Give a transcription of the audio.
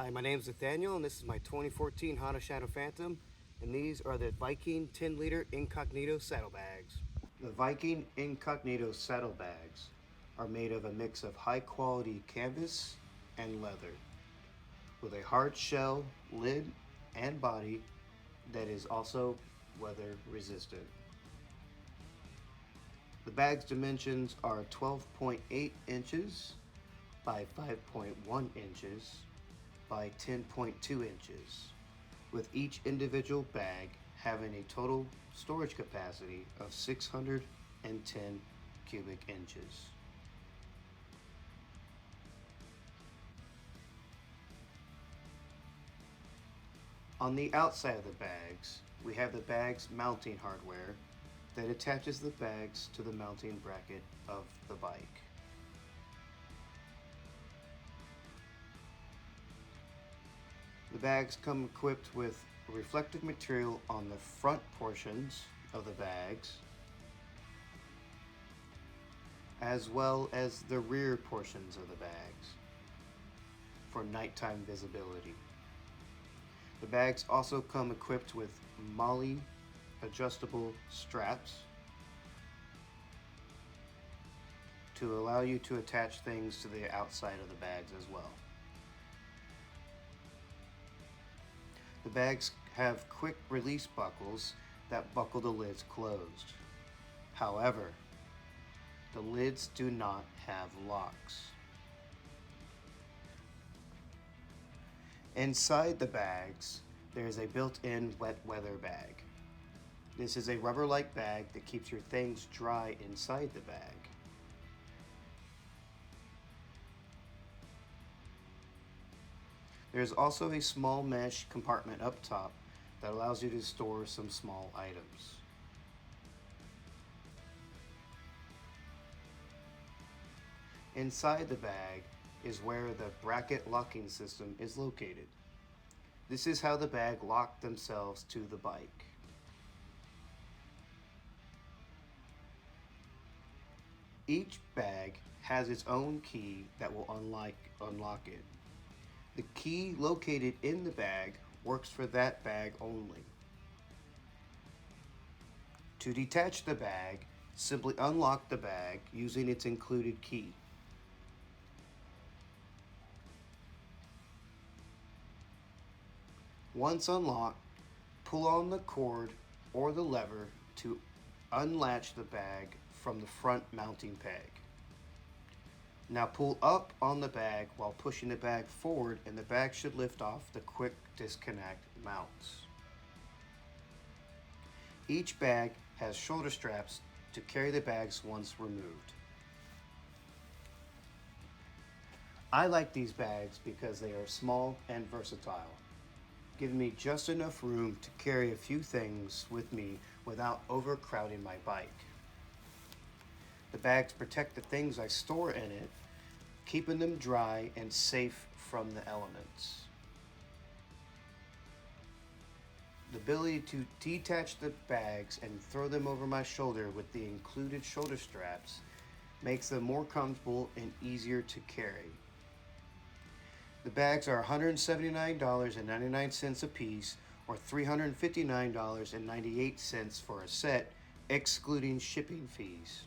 Hi, my name is Nathaniel, and this is my 2014 Honda Shadow Phantom, and these are the Viking 10-liter Incognito Saddlebags. The Viking Incognito Saddlebags are made of a mix of high-quality canvas and leather, with a hard shell, lid, and body that is also weather resistant. The bag's dimensions are 12.8 inches by 5.1 inches by 10.2 inches, with each individual bag having a total storage capacity of 610 cubic inches. On the outside of the bags, we have the bag's mounting hardware that attaches the bags to the mounting bracket of the bike. The bags come equipped with reflective material on the front portions of the bags, as well as the rear portions of the bags for nighttime visibility. The bags also come equipped with MOLLE adjustable straps to allow you to attach things to the outside of the bags as well. The bags have quick release buckles that buckle the lids closed. However, the lids do not have locks. Inside the bags, there is a built-in wet weather bag. This is a rubber-like bag that keeps your things dry inside the bag. There's also a small mesh compartment up top that allows you to store some small items. Inside the bag is where the bracket locking system is located. This is how the bag lock themselves to the bike. Each bag has its own key that will unlock it. The key located in the bag works for that bag only. To detach the bag, simply unlock the bag using its included key. Once unlocked, pull on the cord or the lever to unlatch the bag from the front mounting peg. Now pull up on the bag while pushing the bag forward, and the bag should lift off the quick disconnect mounts. Each bag has shoulder straps to carry the bags once removed. I like these bags because they are small and versatile, giving me just enough room to carry a few things with me without overcrowding my bike. The bags protect the things I store in it, keeping them dry and safe from the elements. The ability to detach the bags and throw them over my shoulder with the included shoulder straps makes them more comfortable and easier to carry. The bags are $179.99 a piece, or $359.98 for a set, excluding shipping fees.